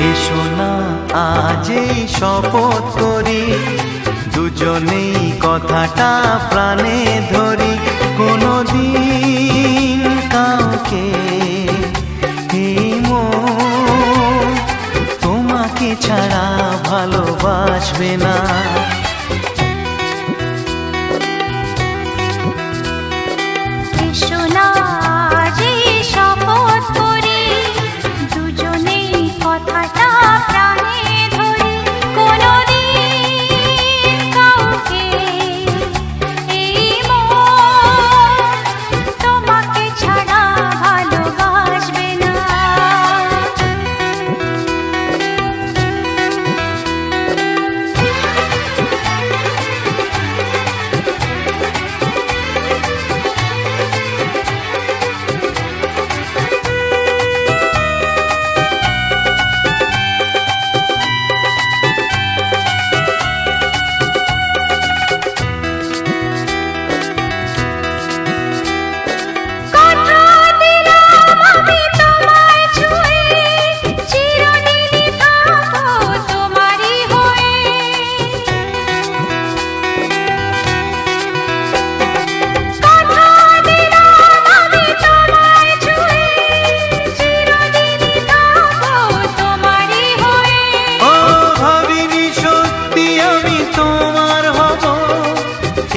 এসো না আজ এই শপথ করি, দুজনেই কথাটা প্রাণে ধরি। কোনোদিন কাউকে এই মন তোমাকে ছাড়া ভালোবাসবে না। এসো না আজ এই শপথ করি, দুজনেই কথাটা প্রাণে ধরি। কোনোদিন কাউকে এই মন তোমাকে ছাড়া ভালোবাসবে না।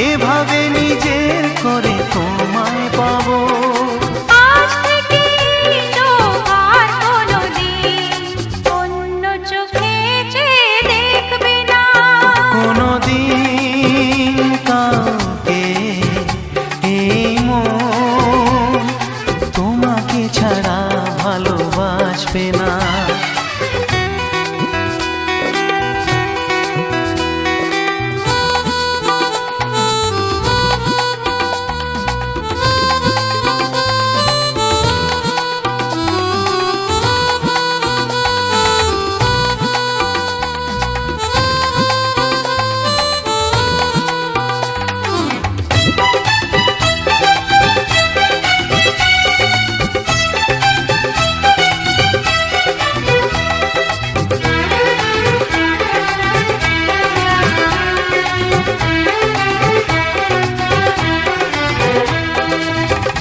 এভাবে নিজের করে তোমায় পাবো। আজ থেকে চোখ আর কোনোদিন অন্য চোখে চেয়ে দেখবে না। কোনোদিন কাউকে এই মন তোমাকে ছাড়া ভালোবাসবে না।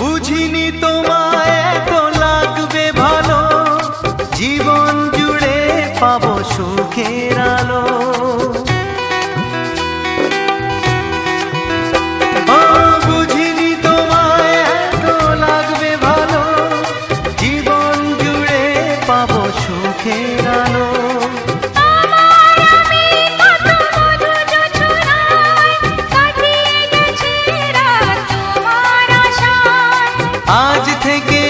বুঝিনি তোমায় এত লাগবে ভালো, জীবন জুড়ে পাবো সুখের আলো। ও বুঝিনি তোমায় এত লাগবে ভালো, জীবন জুড়ে পাবো সুখের আলো। আজ থেকে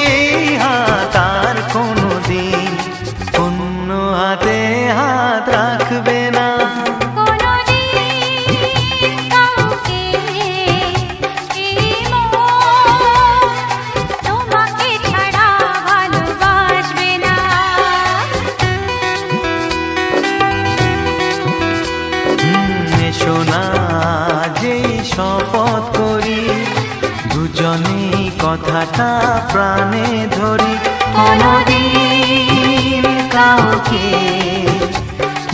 হাত আর কোনোদিন অন্য হাতে হাত রাখবে না। কোনোদিন কাউকে এই মন তোমাকে ছাড়া ভালোবাসবে না। এসো না যেই শপথ করি, দুজনেই কথাটা প্রাণে ধরি। কোনোদিন কাউকে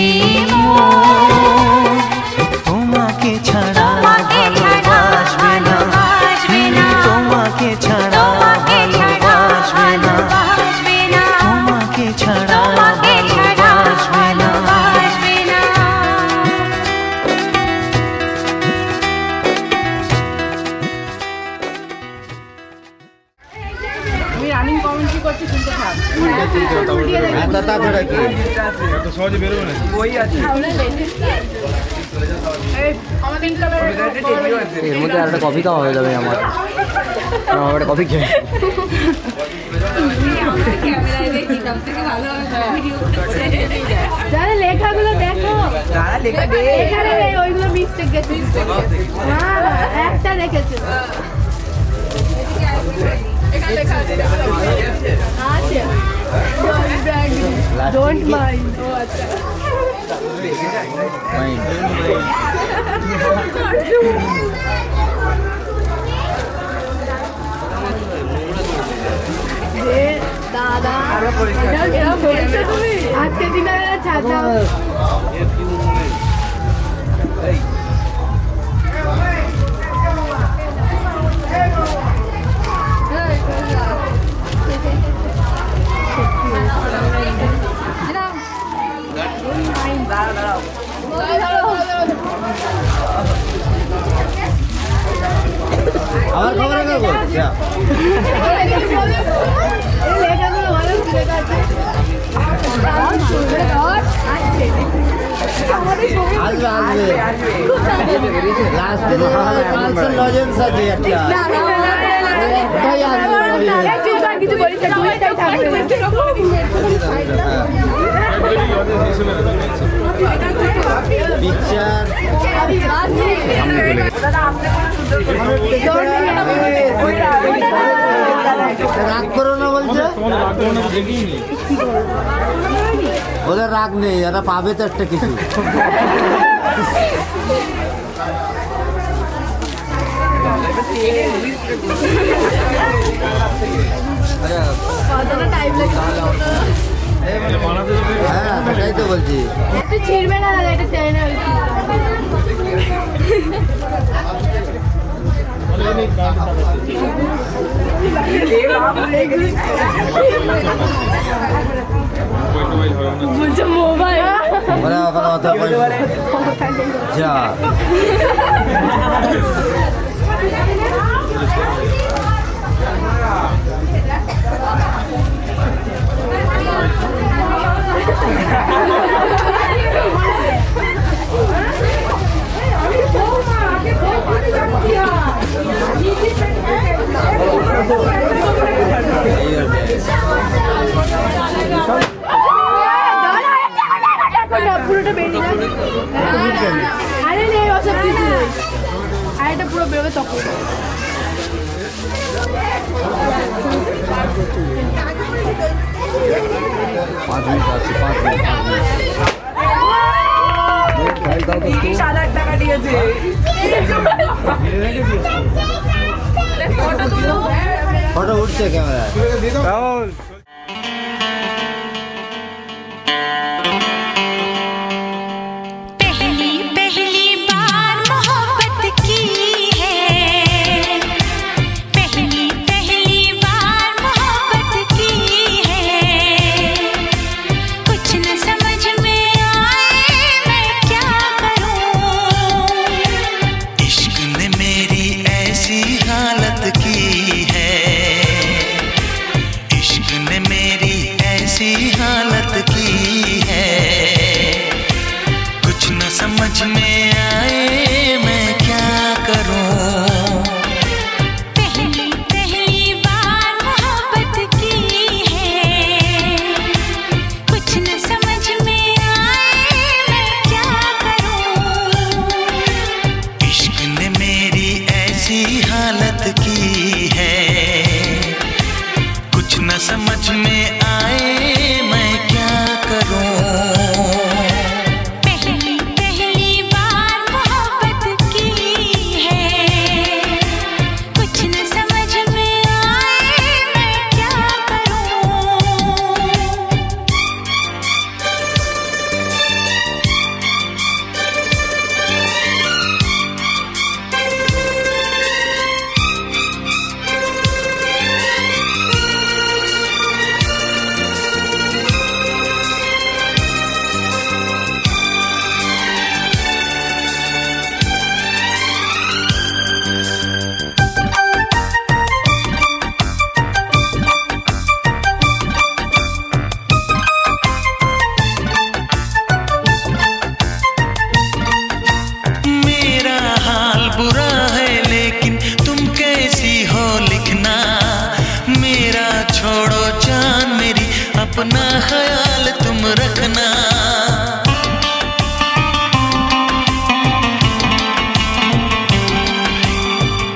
এই মন তোমাকে ছাড়া ভালোবাসবে না। তোমাকে ছাড়া ভালোবাসবে না। তোমাকে ছাড়া ভালোবাসবে না। রানিং কমেন্ট্রি করছি শুনতে থাক। সহজে বেরোবে না। বই আছে এর মধ্যে আর একটা কফি খাওয়া হয়ে যাবে আমার। একটা কফি খেয়ে যারা লেখাগুলো দেখো, এখানে ওইগুলো মিস্টেক গেছে, একটা দেখেছো। Don't mind. ও আচ্ছা, দাদা আজকে দিনে দাও। আমার খবর রাখবো যা এই লেখাগুলো ভালো লেখা আছে। আসবে লাস্টে কালচার লজেন্স আছে একটা একটাই আসবে কিছু বলিস না, দুইটাই থাকবে। পিকচার রাগ করো না বলছে ওদের রাগ নেই এরা পাবে তো একটা কিছু হ্যাঁ সেটাই তো বলছি তুই ছিড়বে না দাদা, এটা টেনে বলছে মোবাইল ওরা ওখানে অত যা পুরোটা বেরিয়ে যাবে। আরে নেই ওসব কিছু নেই, আর এটা পুরো বেরোবে তখন। পাঁচ মিনিট আছে 5 মিনিট 7,000 টাকা দিয়েছে। ফটো উঠছে ক্যামেরা पहली पहली बार मोहब्बत की है, पहली पहली बार मोहब्बत की है, कुछ न समझ में आए मैं क्या करूं, इश्क ने मेरी ऐसी हालत की है, इश्क ने मेरी ऐसी हालत की है, कुछ न समझ में आए मैं क्या करूं। पहली पहली बार मोहब्बत की है, कुछ न समझ में आए मैं क्या करूं, इश्क ने मेरी ऐसी हालत की है, कुछ न समझ में आए मैं क्या करूं। पहली पहली बार मोहब्बत की है, कुछ न समझ में आए मैं क्या मेरा हाल बुरा है लेकिन तुम कैसी हो लिखना, मेरा छोड़ो जान मेरी अपना ख्याल तुम रखना।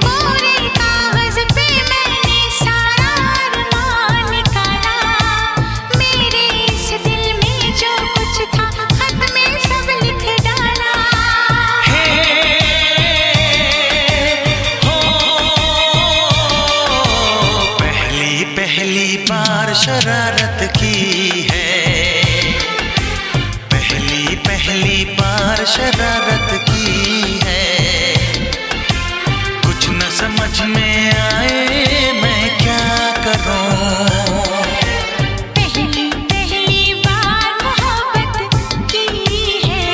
पूरे कागज पे मैंने सारा अरमान निकाला, मेरे इस दिल में जो कुछ था खत में सब लिख डाला। पहली पहली बार शरारत की है, शरारत की है। कुछ न समझ में आए मैं क्या करूं। पहली पहली बार मोहब्बत की है,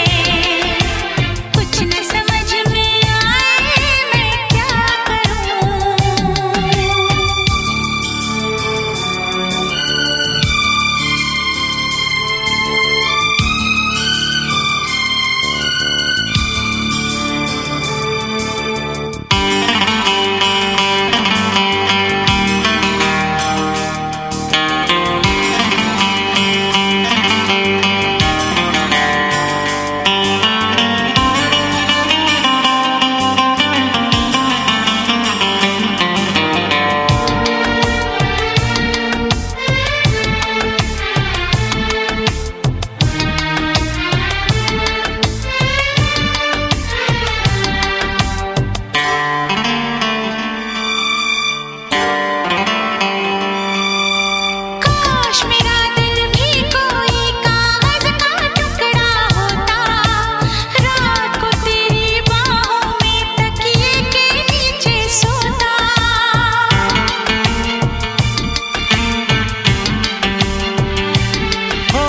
कुछ न समझ में आए मैं क्या करूं। काश मेरा दिल भी कोई कागज का टुकड़ा होता, रात को तेरी बाहों में तकिए के नीचे सोता। हो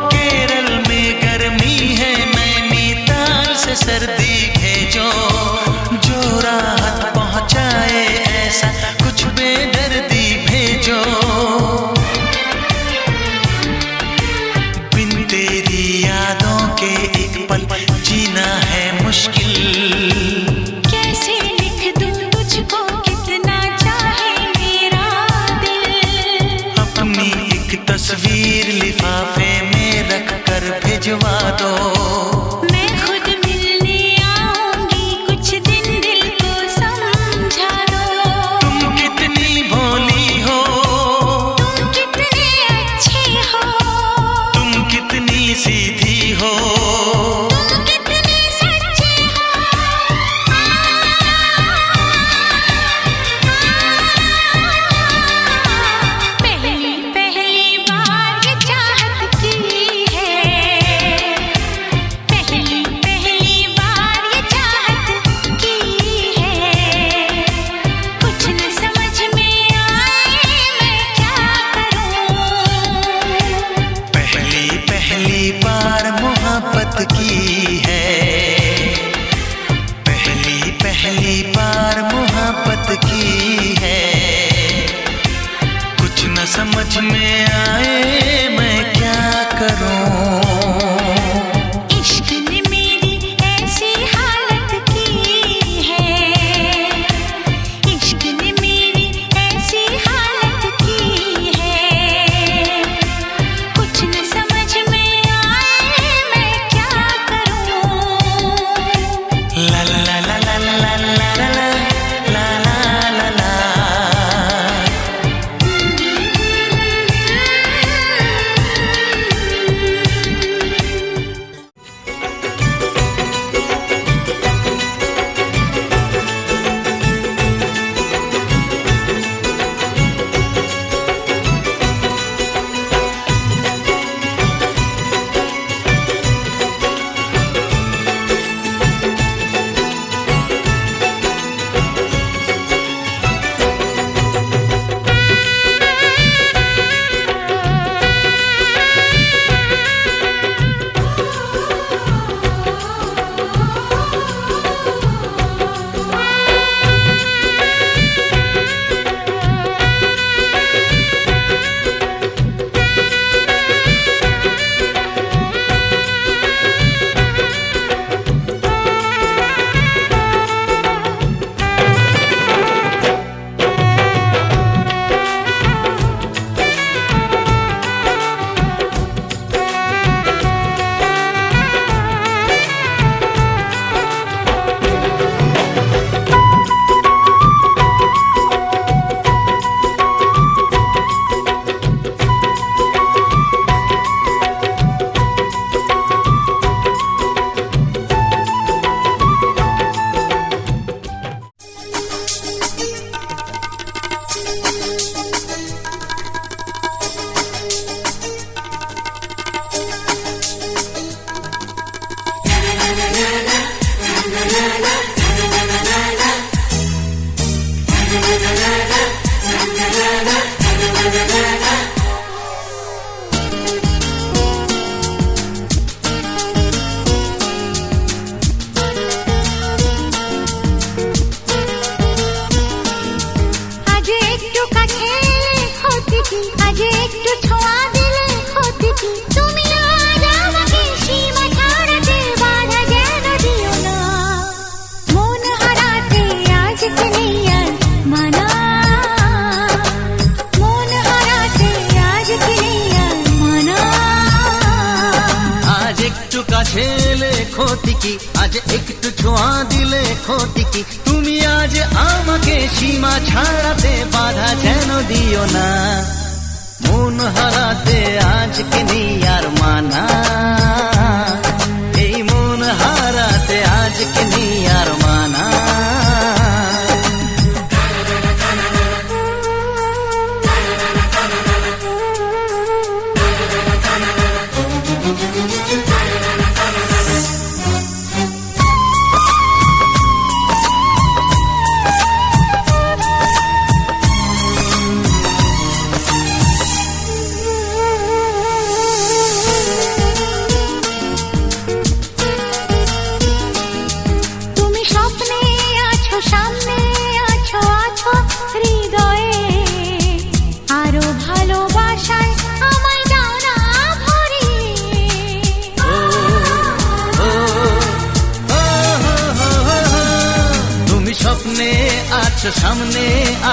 केरल में गर्मी है, नैनीताल से सर्दी भेजो, जो राहत पहुंचाए ऐसा कुछ बेदर्दी भेजो। बिन तेरी यादों के एक पल जीना है मुश्किल। कैसे लिख दूं तुझको कितना चाहे मेरा दिल। अपनी एक तस्वीर लिफाफे में रख कर भिजवा दो। मैं खुद मिलने आऊंगी, कुछ दिन दिल को समझा दो। तुम कितनी भोली हो, तुम कितने अच्छे हो, तुम कितनी सीधी हो, तुम कितने सच्चे हो। पहली पहली बार ये चाहत की है, पहली पहली बार ये चाहत की है। कुछ न समझ में आए मैं क्या करूं। पहली पहली बार मोहब्बत की है, पहली पहली बार मोहब्बत की है। कुछ न समझ में आए मैं क्या करूं। इश्क ने मेरी ऐसी हालत की है, इश्क ने मेरी ऐसी हालत की है। कुछ न समझ में आए ক্ষতি কি, আজ একটু ছোঁয়া দিলে ক্ষতি কি, তুমি আজ আমাকে সীমা ছাড়াতে বাধা যেন দিও না। মন হারাতে আজকে নেই আর মানা, এই মন হারাতে আজকে নেই আর মানা। তুমি স্বপ্নে আছো, সামনে আছো, আছো হৃদয়ে, আরো ভালোবাসায় আমায় দাও না ভরিয়ে। তুমি স্বপ্নে আছো, সামনে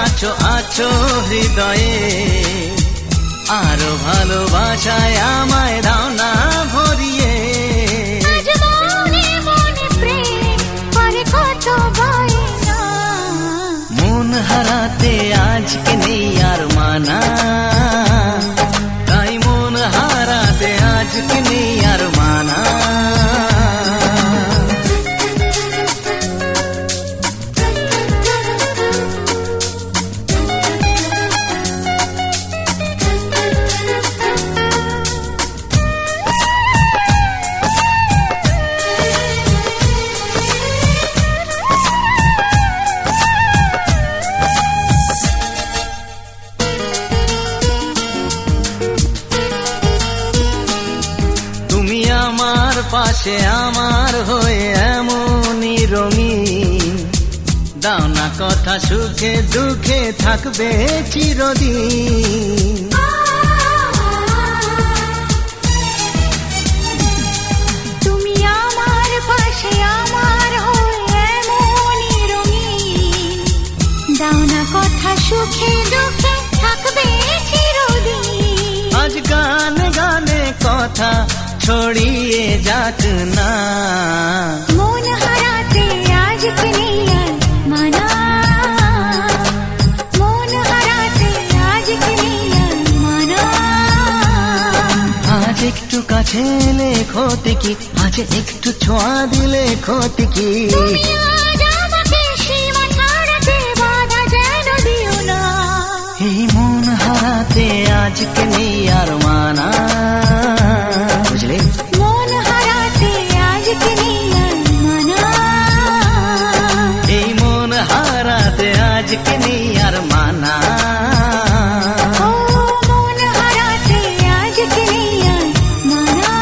আছো, আছো হৃদয়ে, আরো ভালোবাসায় আমায় দাও না ভরিয়ে। আজ মনে মনে প্রেম করে কত বায়না, মন হারাতে আজকে নেই আর মানা, তাই মন হারাতে আজকে নেই আর মানা। তুমি আমার পাশে আমার হয়ে এমনই রঙিন, দাও না কথা সুখে দুঃখে থাকবে চিরদিন। তুমি আমার পাশে আমার হয়ে এমনই রঙিন, দাও না কথা সুখে দুঃখে থাকবে চিরদিন। আজ গানে গানে কথা ছড়িয়ে যাক না, মন হারাতে আজকে নেই আর মানা, মন হারাতে আজকে নেই আর মানা। আজ একটু কাছে এলে ক্ষতি কি, আজ একটু ছোঁয়া দিলে ক্ষতি কি, তুমি আজ আমাকে সীমা ছাড়াতে বাধা যেন দিও না। এই মন হারাতে আজকে নেই আর মানা। বুঝলে? মন হারাতে আজকে নেই আর মানা, এই মন হারাতে আজকে নেই আর মানা। ও মন হারাতে আজকে নেই আর মানা।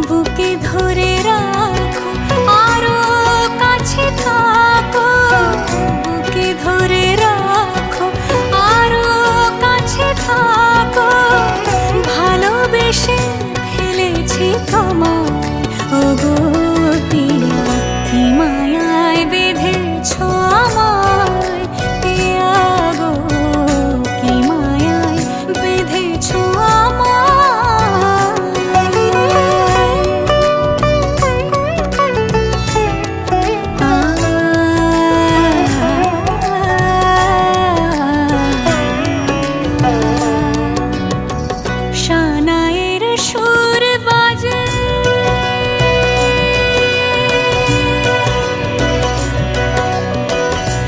বুকে ধরে রাখো আরো কাছে থাকো বুকে ধরে রাখো আরো কাছে থাকো ভালোবেসে ফেলেছি তোমায় ওগো পিয়া কি মায়ায় বেঁধেছো আমায় পিয়া গো কি মায়ায় বেঁধেছো শানায়ের সুর বাজে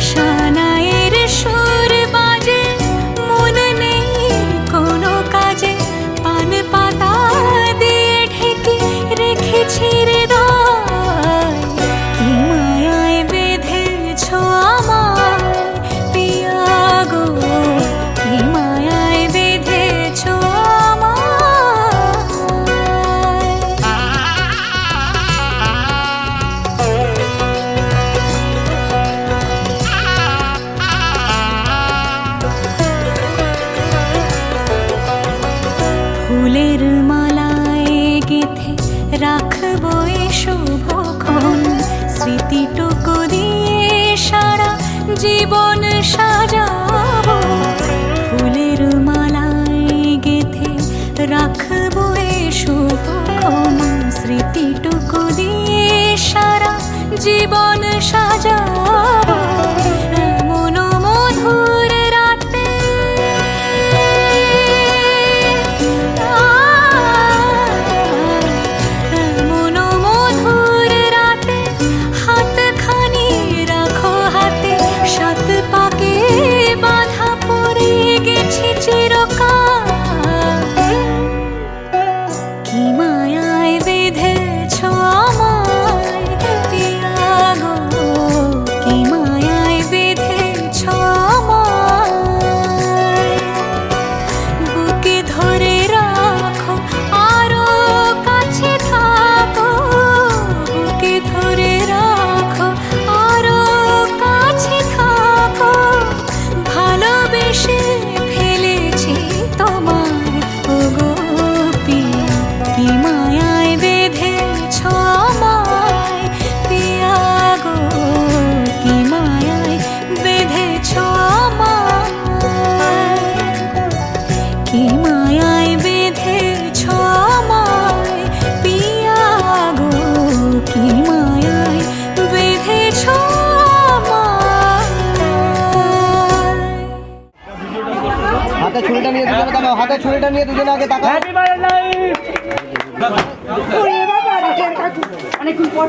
শানায়ের সুর বাজে মন নেই কোনো কাজে পান পাতা দিয়ে ঢেকে রেখেছি হৃদয় কি মায়ায় বেঁধেছো আমায় পিয়া গো কি মায়ায় বেঁধেছো ফুলের মালায় গেথে রাখবো এ শুভক্ষণ স্মৃতিটুকু দিয়ে সারা জীবন সাজাবো ফুলের মালায় গেথে রাখবো এ শুভক্ষণ স্মৃতিটুকু দিয়ে সারা জীবন সাজাবো এমন মধুর রাতে এমন মধুর রাতে হাতখানি রাখো হাতে সাত পাকে বাঁধা পড়ে গেছি চিরকাল কি মায়ায় বেঁধেছো আমায় পিয়া গো কি মায়ায় বেঁধেছো আমায় বুকে ধরে রাখো আরো কাছে থাকো বুকে ধরে রাখো আরো কাছে থাকো ভালোবেসে ফেলেছি তোমায় ওগো পিয়া কি মায়ায় বেঁধেছো আমায় পিয়া গো কি মায়ায় বেঁধেছো আমায় কি মায়ায় বেঁধেছো আমায় পিয়া গো কি মায়ায় বেঁধেছো আমায় হাতে ছুরিটা নিয়ে দুজনে তাকাও হাতে ছুরিটা নিয়ে দুজনে আগে তাকাও অনেকক্ষণ পর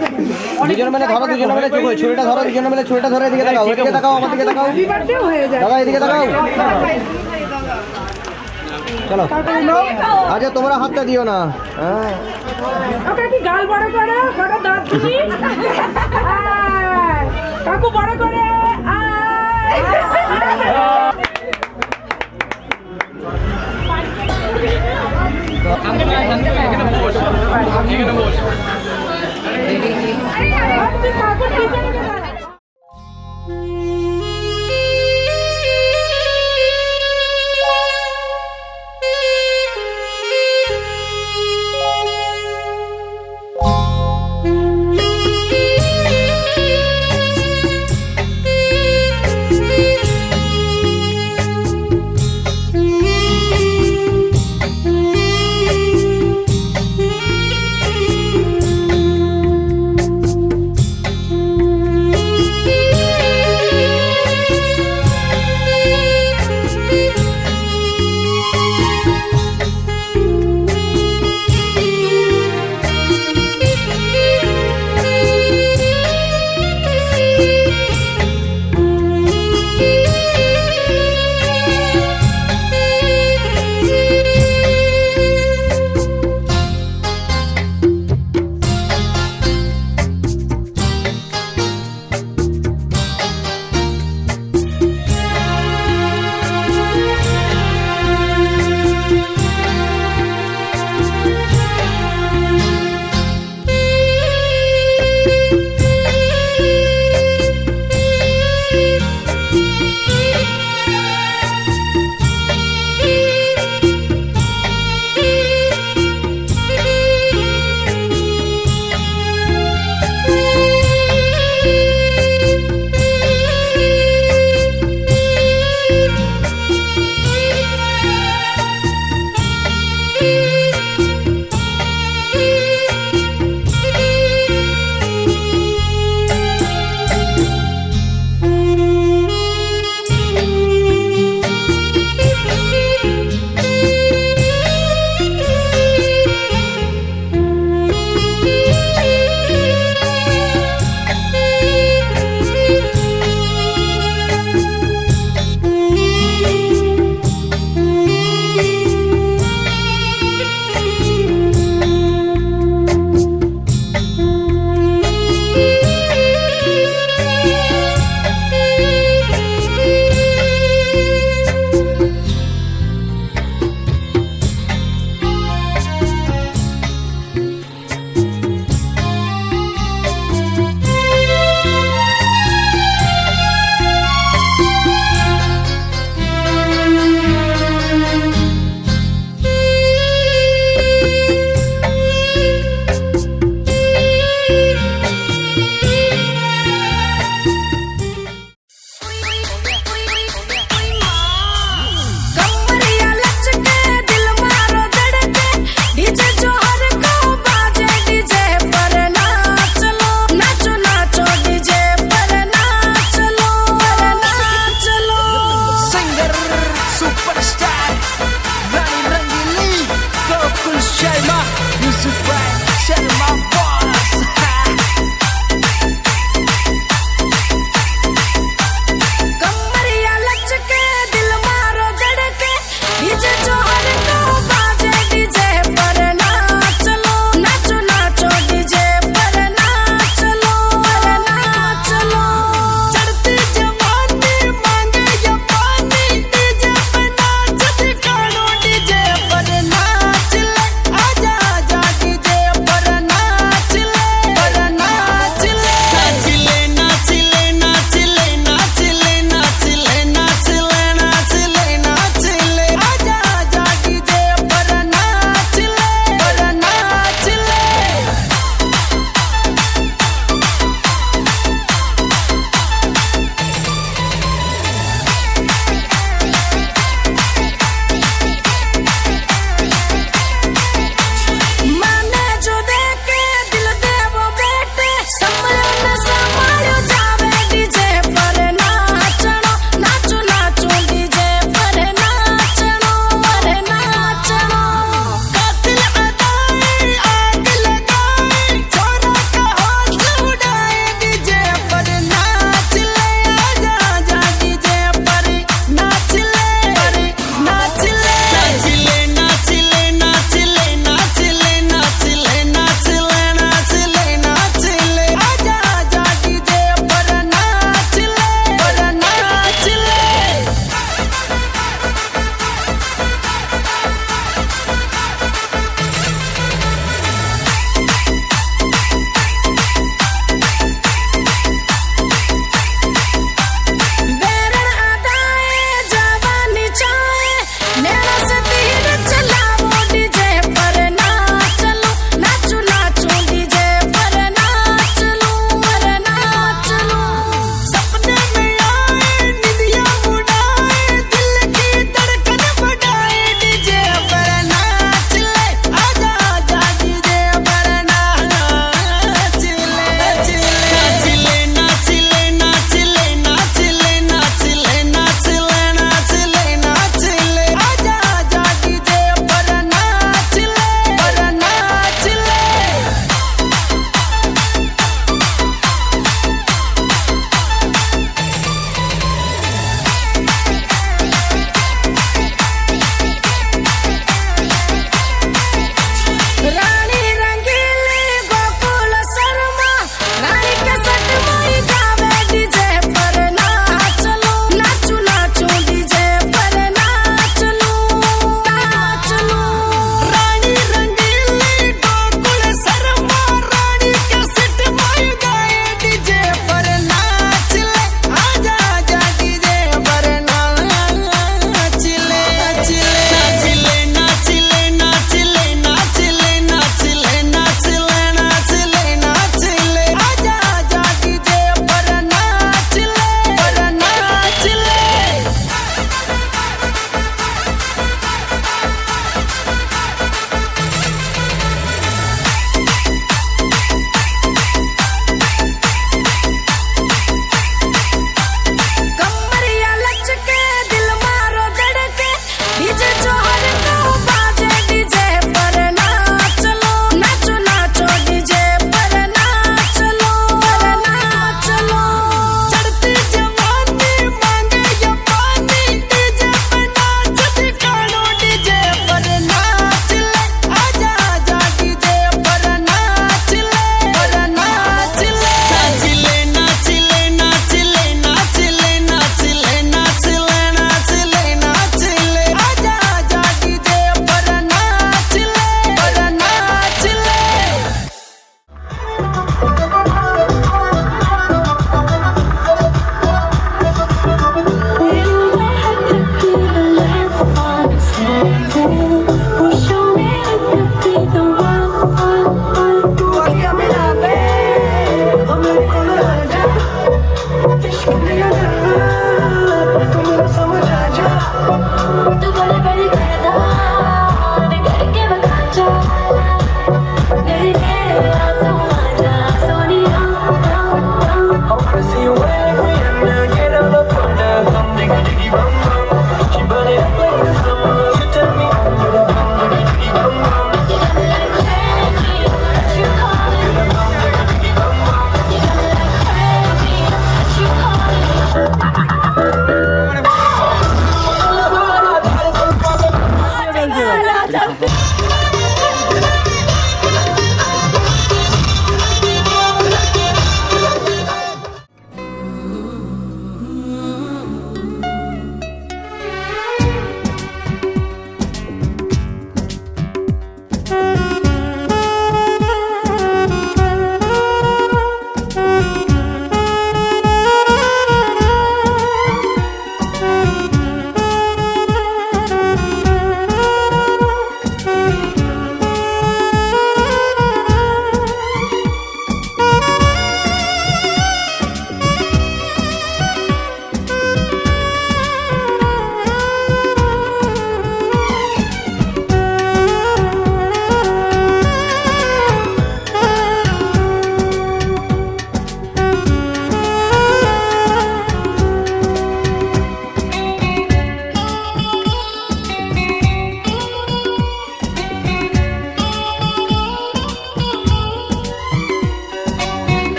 দুজনে মিলে ধরো দুজনে মিলে ছুরিটা ধরো দুজনে মিলে ছুরিটা ধরে এদিকে তাকাও এদিকে তাকাও আমার দিকে তাকাও হয়ে যায় দাদা এদিকে তাকাও চলো আচ্ছা তোমরা হাতটা দিও না হ্যাঁ ওকে কি গাল বড় করে বড় দাঁত দিবি কাকু বড় করে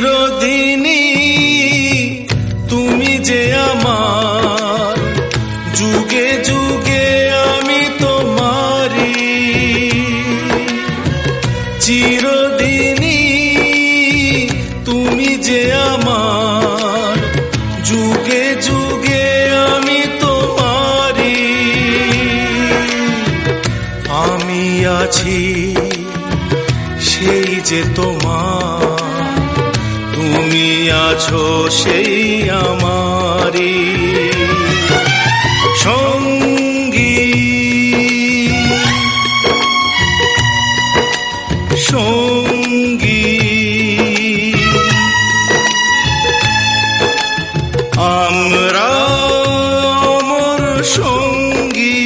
চিরদিনই তুমি যে আমার, যুগে যুগে আমি তোমারি। চিরদিনই তুমি যে আমার, যুগে যুগে আমি তোমারি। আমি আছি সেই যে তোমার, তুমি আছো সেই আমারি সঙ্গী। সঙ্গী আমরা অমর সঙ্গী।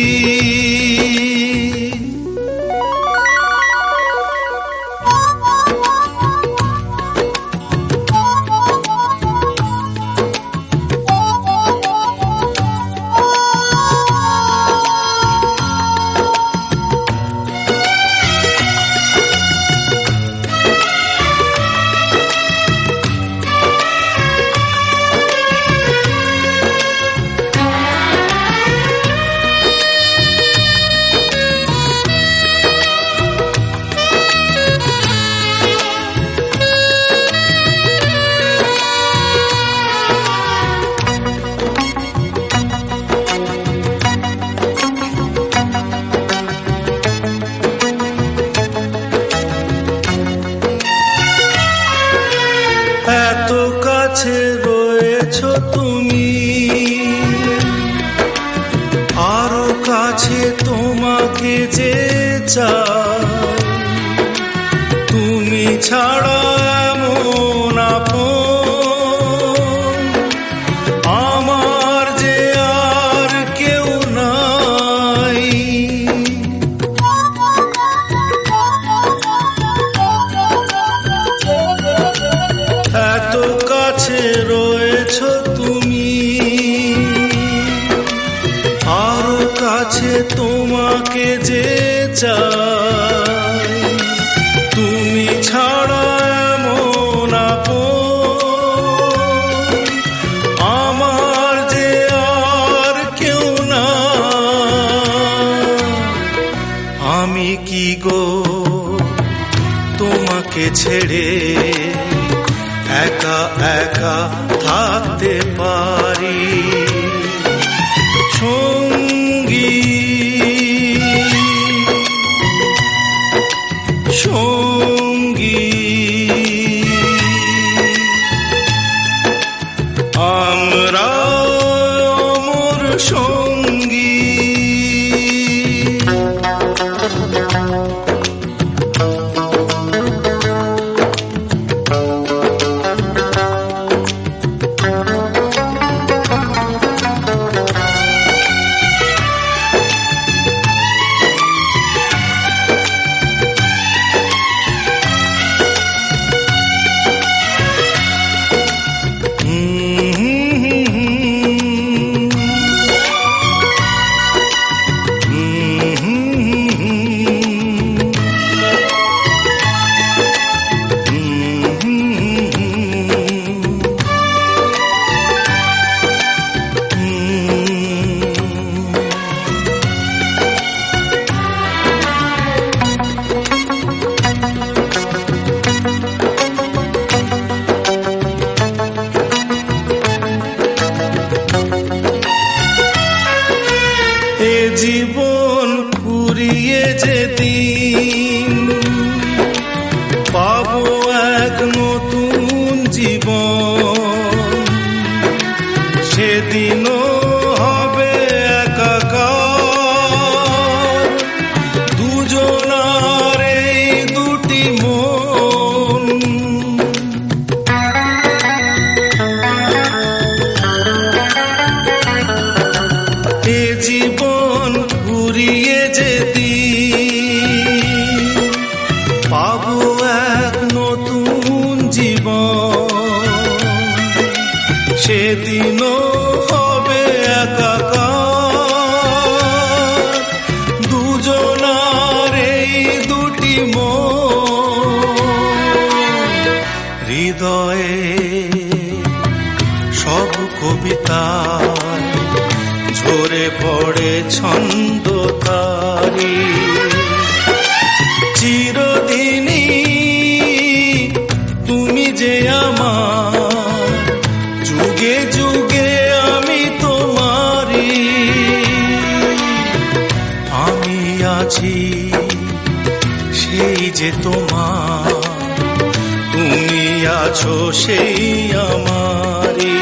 এত কাছে রয়েছো তুমি, আরো কাছে তোমাকে যে চাই। তুমি ছাড়া এমন আপন আমার যে আর কেউ নাই। এত কাছে রয়েছো তুমি, আরো কাছে তোমাকে যে চাই। তুমি ছাড়া এমন আপন আমার যে আর কেউ না। আমি কি গো তোমাকে ছেড়ে একা একা থাকতে পারি সঙ্গী। সঙ্গী আমরা অমর সঙ্গী। এ জীবন ফুরিয়ে যেদিন পাবো এক নতুন জীবন, সেদিনও হবে একাকার দুজনার এই দুটি মন। এ জীবন ফুরিয়ে যেদিন হৃদয়ে সব কবিতায় ঝরে পড়ে ছন্দ তারি। চিরদিনই তুমি যে আমার, যুগে যুগে আমি তোমারি। আমি আছি সেই যে তোমার, তুমি আছো সেই আমারি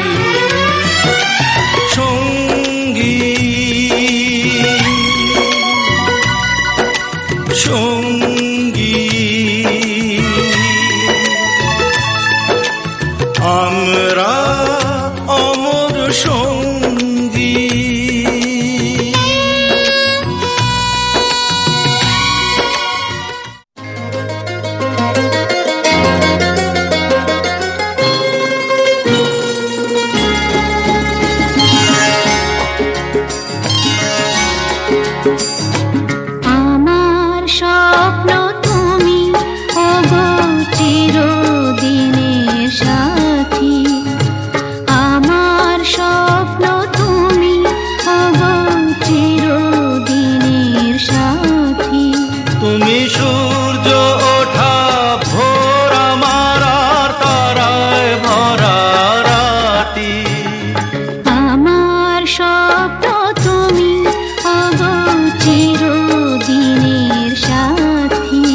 সঙ্গী। সঙ্গী আমরা অমর সঙ্গী। আমার স্বপ্ন তুমি ওগো চিরদিনের সাথী। আমার স্বপ্ন তুমি ওগো চিরদিনের সাথী। তুমি সূর্য ওঠা ভোর আমার আর তারায় ভরা রাতি। আমার স্বপ্ন তুমি ওগো চিরদিনের সাথী।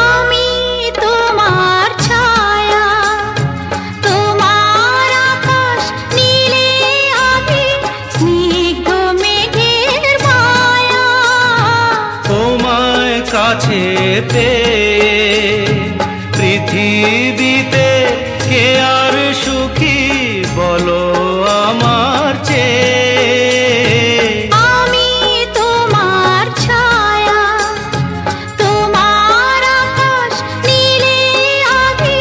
আমি তোমার ছায়া, তোমার আকাশ নীলে আমি স্নিগ্ধ মেঘের মায়া। তোমায় কাছে পেয়ে পৃথিবীতে কে আর সুখী বলো আমার চেয়ে। আমি তোমার ছায়া, তোমার আকাশ নীলে আমি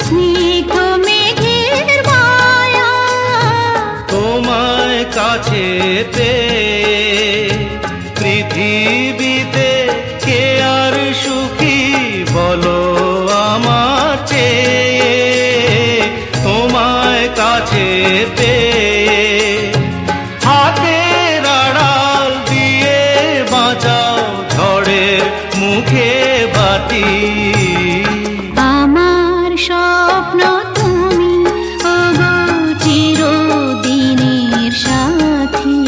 স্নিগ্ধ মেঘের মায়া। তোমায় কাছে পেয়ে পৃথিবীতে কে আর সুখী বলো আমার চেয়ে। তোমায় কাছে পেয়ে হাতের আড়াল দিয়ে বাঁচাও ঝড়ের মুখে বাতি। আমার স্বপ্ন তুমি ওগো চিরদিনের সাথী।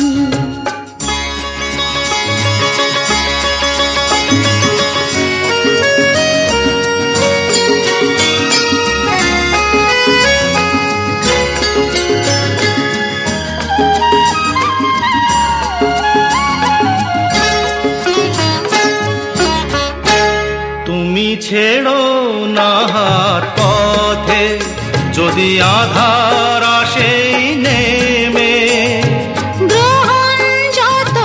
তুমি ছেড়ো না হাত পথে যদি আধার আসেই নেমে। গ্রহণ যত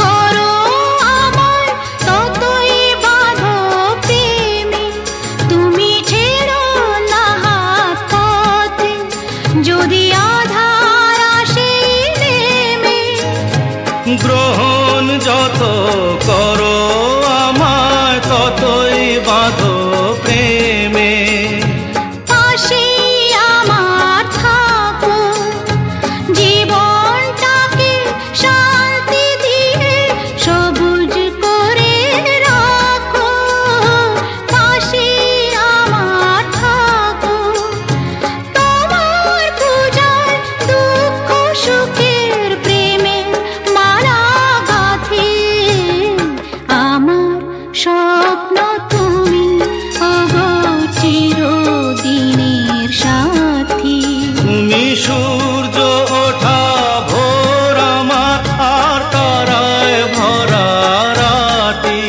করো আমার ততই বাঁধো প্রেমে। তুমি ছেড়ো না হাত পথে যদি আধার আসে নেমে। গ্রহণ যত করো আমায় ততই বাঁধো প্রেমে। পাশে আমার থাকো, জীবনটাকে শান্তি দিয়ে সবুজ করে রাখো। পাশে আমার থাকো, তোমার পূজায় দুঃখ সুখের প্রেমে মালা গাঁথি। আমার স্বপ্ন তুমি ওগো চিরদিনের সাথী। তুমি সূর্য ওঠা ভোর আমার আর তারায় ভরা রাতি।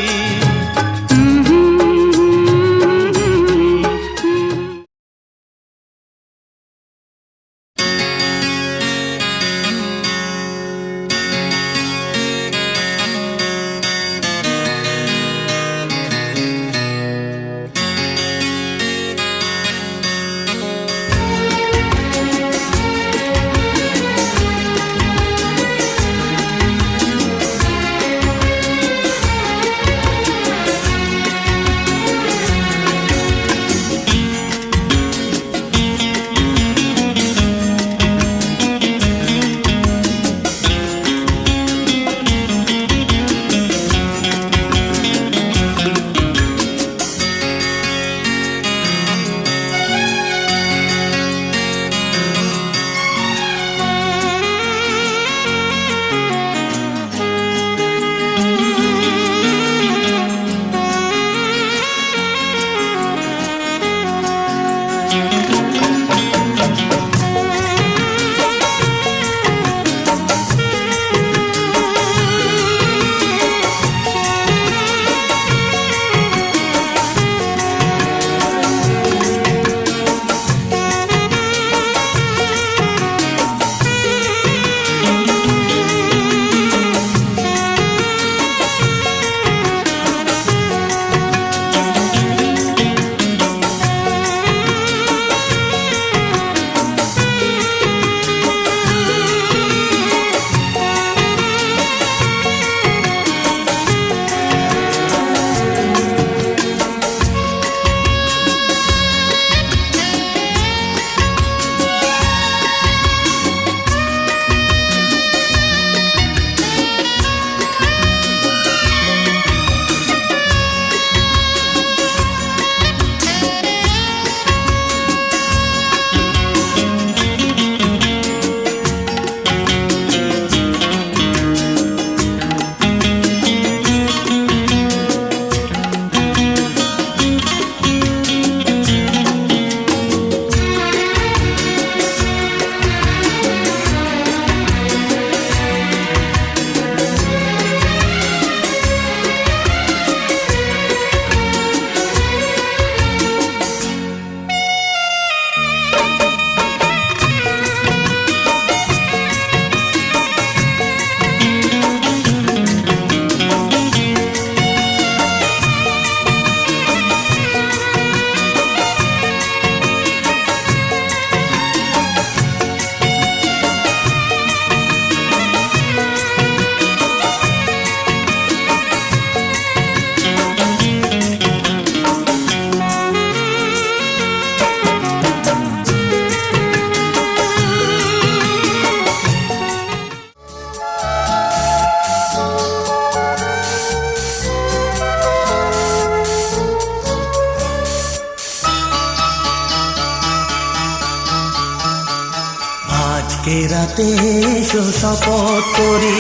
আজকে রাতে এসো শপথ করি,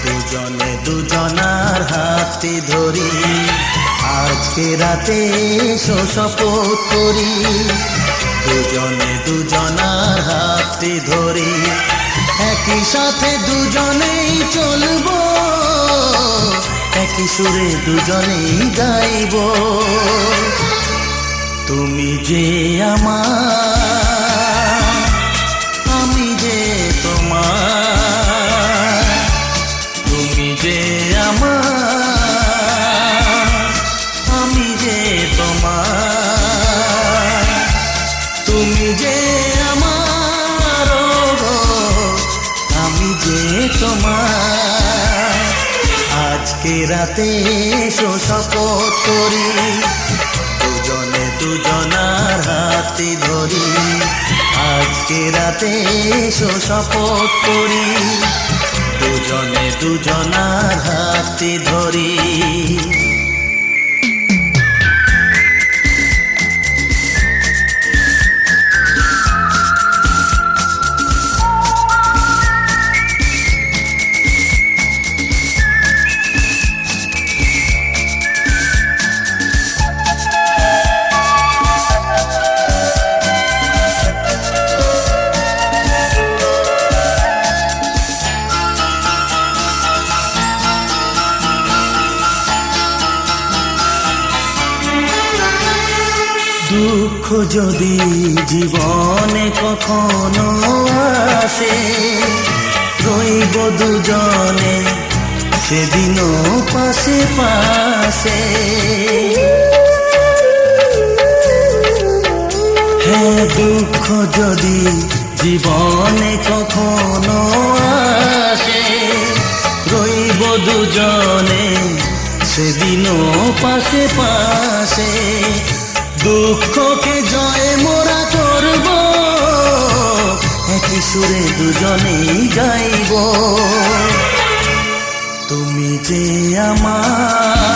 দুজনে দুজনার হাতে ধরি। আজকে রাতে এসো শপথ করি, দুজনে দুজনার হাতে ধরি। একই সাথে দুজনেই চলবো, একই সুরে দুজনেই গাইব। তুমি যে আমার, আমি যে তোমার। তুমি যে আমার, আমি যে তোমার। তুমি যে আমার, গো আমি যে তোমার। আজকে রাতে এসো শপথ করি, দুজনে দুজনার হাতে ধরি। আজকে রাতে এসো শপথ করি, দুজনে দুজনার হাতে ধরি। দুঃখ যদি জীবনে কখনো আসে, রইব দুজনে সেদিনও পাশে পাশে। হ্যাঁ, দুঃখ যদি জীবনে কখনো আসে, রইব দুজনে সেদিনও পাশে পাশে। দুঃখকে জয় মোরা করব, একই সুরে দুজনেই গাইব। তুমি যে আমার,